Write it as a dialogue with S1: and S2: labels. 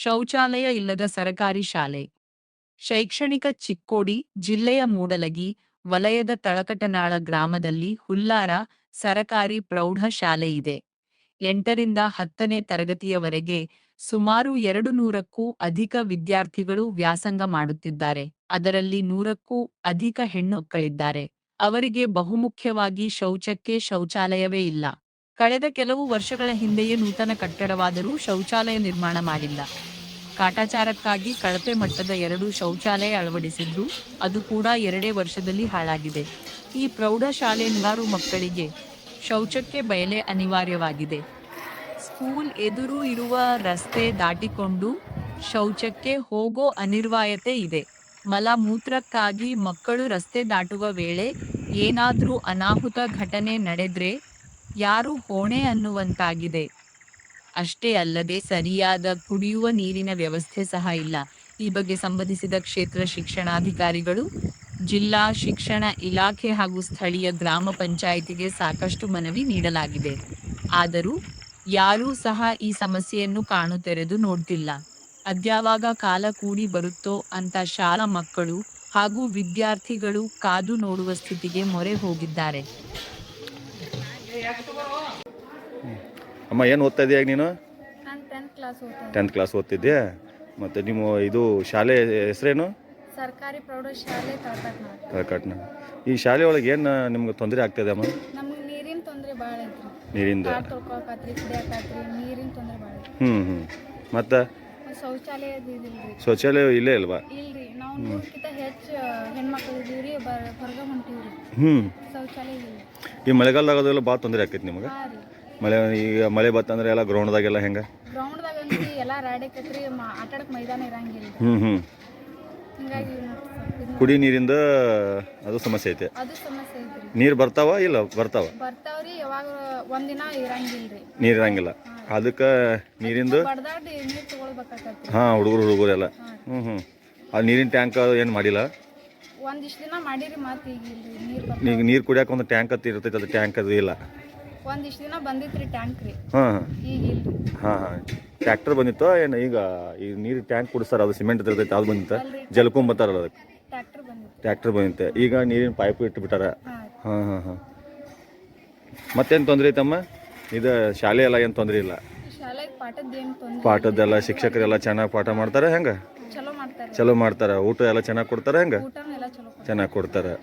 S1: ಶೌಚಾಲಯ ಇಲ್ಲದ ಸರಕಾರಿ ಶಾಲೆ. ಶೈಕ್ಷಣಿಕ ಚಿಕ್ಕೋಡಿ ಜಿಲ್ಲೆಯ ಮೂಡಲಗಿ ವಲಯದ ತಳಕಟನಾಳ ಗ್ರಾಮದಲ್ಲಿ ಹುಲ್ಲಾರ ಸರಕಾರಿ ಪ್ರೌಢಶಾಲೆ ಇದೆ. 8ರಿಂದ 10ನೇ ತರಗತಿಯವರೆಗೆ ಸುಮಾರು 200ಕ್ಕೂ ಅಧಿಕ ವಿದ್ಯಾರ್ಥಿಗಳು ವ್ಯಾಸಂಗ ಮಾಡುತ್ತಿದ್ದಾರೆ. ಅದರಲ್ಲಿ 100ಕ್ಕೂ ಅಧಿಕ ಹೆಣ್ಣುಮಕ್ಕಳಿದ್ದಾರೆ. ಅವರಿಗೆ ಬಹುಮುಖ್ಯವಾಗಿ ಶೌಚಕ್ಕೆ ಶೌಚಾಲಯವೇ ಇಲ್ಲ. ಕಳೆದ ಕೆಲವು ವರ್ಷಗಳ ಹಿಂದೆಯೇ ನೂತನ ಕಟ್ಟಡವಾದರೂ ಶೌಚಾಲಯ ನಿರ್ಮಾಣ ಮಾಡಿಲ್ಲ. ಕಾಟಾಚಾರಕ್ಕಾಗಿ ಕಳಪೆ ಮಟ್ಟದ 2 ಶೌಚಾಲಯ ಅಳವಡಿಸಿದ್ರು, ಅದು ಕೂಡ 2 ವರ್ಷದಲ್ಲಿ ಹಾಳಾಗಿದೆ. ಈ ಪ್ರೌಢಶಾಲೆ ನೂರಾರು ಮಕ್ಕಳಿಗೆ ಶೌಚಕ್ಕೆ ಬಯಲೆ ಅನಿವಾರ್ಯವಾಗಿದೆ. ಸ್ಕೂಲ್ ಎದುರು ಇರುವ ರಸ್ತೆ ದಾಟಿಕೊಂಡು ಶೌಚಕ್ಕೆ ಹೋಗೋ ಅನಿವಾರ್ಯತೆ ಇದೆ. ಮಲ-ಮೂತ್ರಕ್ಕಾಗಿ ಮಕ್ಕಳು ರಸ್ತೆ ದಾಟುವ ವೇಳೆ ಏನಾದ್ರೂ ಅನಾಹುತ ಘಟನೆ ನಡೆದ್ರೆ ಯಾರು ಹೊಣೆ ಅನ್ನುವಂತಾಗಿದೆ. ಅಷ್ಟೇ ಅಲ್ಲದೆ ಸರಿಯಾದ ಕುಡಿಯುವ ನೀರಿನ ವ್ಯವಸ್ಥೆ ಸಹ ಇಲ್ಲ. ಈ ಬಗ್ಗೆ ಸಂಬಂಧಿಸಿದ ಕ್ಷೇತ್ರ ಶಿಕ್ಷಣಾಧಿಕಾರಿಗಳು, ಜಿಲ್ಲಾ ಶಿಕ್ಷಣ ಇಲಾಖೆ ಹಾಗೂ ಸ್ಥಳೀಯ ಗ್ರಾಮ ಪಂಚಾಯಿತಿಗೆ ಸಾಕಷ್ಟು ಮನವಿ ನೀಡಲಾಗಿದೆ. ಆದರೂ ಯಾರೂ ಸಹ ಈ ಸಮಸ್ಯೆಯನ್ನು ಕಾಣು ತೆರೆದು ನೋಡ್ತಿಲ್ಲ. ಅದ್ಯಾವಾಗ ಕಾಲ ಕೂಡಿ ಬರುತ್ತೋ ಅಂತ ಶಾಲಾ ಮಕ್ಕಳು ಹಾಗೂ ವಿದ್ಯಾರ್ಥಿಗಳು ಕಾದು ನೋಡುವ ಸ್ಥಿತಿಗೆ ಮೊರೆ ಹೋಗಿದ್ದಾರೆ.
S2: ಅಮ್ಮ, ಏನು ಓದ್ತಾ ಇದೆಯಾ ನೀನು?
S3: ನಾನು 10th ಕ್ಲಾಸ್ ಓದ್ತೀನಿ.
S2: 10th class ಓದ್ತಿದ್ಯಾ? ಮತ್ತು ನಿಮ್ಮ ಇದು ಶಾಲೆ ಹೆಸರೇನು?
S3: ಸರ್ಕಾರಿ ಪ್ರೌಢಶಾಲೆ
S2: ತಳಕಟ್ನ. ಈ ಶಾಲೆ ಒಳಗೆ ಏನು ನಿಮ್ಗೆ ತೊಂದರೆ ಆಗ್ತದೆ ಅಮ್ಮ?
S3: ನಮ್ಗೆ ನೀರಿನ ತೊಂದರೆ ಭಾಳ ಐತ್ರಿ.
S2: ನೀರಿಂದ
S3: ಕಾರ್ ತೊಳ್ಕೊಳಕಾತ್ರಿ, ಕುಡಿಯೋಕಾತ್ರಿ, ನೀರಿನ ತೊಂದರೆ ಭಾಳ ಐತ್ರಿ.
S2: ಮತ್ತು
S3: ಶೌಚಾಲಯದ ಇದಿಲ್ರಿ.
S2: ಶೌಚಾಲಯ ಇಲ್ಲೇ ಅಲ್ವಾ?
S3: ಇಲ್ರಿ, ನಾವು 100ಕ್ಕಿಂತ ಹೆಚ್ಚು ಹೆಣ್ಮಕ್ಳು ಇದೀವ್ರಿ, ಹೊರಗೆ ಹೊಂಟೀವ್ರಿ. ಶೌಚಾಲಯ ಇಲ್ಲ.
S2: ಈ ಮಳೆಗಾಲದಾಗದೆಲ್ಲ ಭಾಳ ತೊಂದರೆ ಆಕೈತಿ ನಿಮ್ಗೆ?
S3: ಹಾಂ ರೀ.
S2: ಈಗ ಮಳೆ ಬತ್ತಂದ್ರೆ ಎಲ್ಲ ಗ್ರೌಂಡ್ದಾಗೆಲ್ಲ ಹೆಂಗೆ?
S3: ಗ್ರೌಂಡ್ದಾಗ ಅಂದ್ರಿ ಎಲ್ಲ ರಾಡಕತ್ರಿ, ಆಟಾಡಕ್ಕೆ ಮೈದಾನ ಇರಂಗಿಲ್ಲ. ಹಿಂಗಾಗಿ
S2: ಕುಡಿ ನೀರಿಂದ ಅದು ಸಮಸ್ಯೆ ಐತೆ.
S3: ಅದು ಸಮಸ್ಯೆ ಐತ್ರಿ.
S2: ನೀರು ಬರ್ತಾವ ಇಲ್ಲ?
S3: ಬರ್ತಾವ್ರಿ, ಯಾವಾಗ ಒಂದಿನ ಇರಂಗಿಲ್ರಿ.
S2: ನೀರು ಇರಂಗಿಲ್ಲ. ಅದಕ್ಕೆ ನೀರಿಂದು
S3: ಬಡ್ದಾಡಿ ನೀರು ತಗೊಳ್ಬೇಕಾಗತ್ರಿ.
S2: ಹಾಂ, ಹುಡುಗರೆಲ್ಲ. ಅದು ನೀರಿನ ಟ್ಯಾಂಕ್ ಏನು ಮಾಡಿಲ್ಲ?
S3: ಒಂದಿಷ್ಟು ದಿನ ಮಾಡೀರಿ, ಮತ್ತೆ ಈಗ ಇಲ್ರಿ.
S2: ಈಗ ನೀರು ಕುಡಿಯೋಕೆ ಒಂದು ಟ್ಯಾಂಕ್ ಅಂತ ಇರ್ತೈತೆ, ಅದು ಟ್ಯಾಂಕ್ ಅದು ಇಲ್ಲ.
S3: ಒಂದಿಷ್ಟು ದಿನ ಬಂದಿತ್ರಿ ಟ್ಯಾಂಕ್ ರೀ. ಈಗ ಇಲ್ರಿ.
S2: ಟ್ರ್ಯಾಕ್ಟರ್ ಬಂದಿತ್ತು ಏನು? ಈಗ ನೀರು ಟ್ಯಾಂಕ್ ಕುಡಿಸ್ತಾರ, ಅದು ಸಿಮೆಂಟ್ ಇರ್ತೈತೆ, ಅದು ಬಂದಿತ್ತು. ಜಲ್ಕೊಂಬತ್ತಾರಲ್ಲ ಅದಕ್ಕೆ ಟ್ರ್ಯಾಕ್ಟರ್ ಬಂದಿತ್ತೆ. ಈಗ ನೀರಿನ ಪೈಪ್ ಇಟ್ಬಿಟ್ಟಾರ. ಮತ್ತೇನು ತೊಂದರೆ ಐತಮ್ಮ? ಇದು ಶಾಲೆ ಎಲ್ಲ ಏನು ತೊಂದರೆ ಇಲ್ಲ?
S3: ಶಾಲೆಗೆ
S2: ಪಾಠದ್ದೆಲ್ಲ ಶಿಕ್ಷಕರೆಲ್ಲ ಚೆನ್ನಾಗಿ ಪಾಠ ಮಾಡ್ತಾರೆ ಹೆಂಗೆ?
S3: ಚಲೋ ಮಾಡ್ತಾರೆ.
S2: ಚಲೋ ಮಾಡ್ತಾರೆ. ಊಟ ಎಲ್ಲ ಚೆನ್ನಾಗಿ ಕೊಡ್ತಾರೆ ಹೆಂಗೆ? ಚೆನ್ನಾಗಿ ಕೊಡ್ತಾರೆ.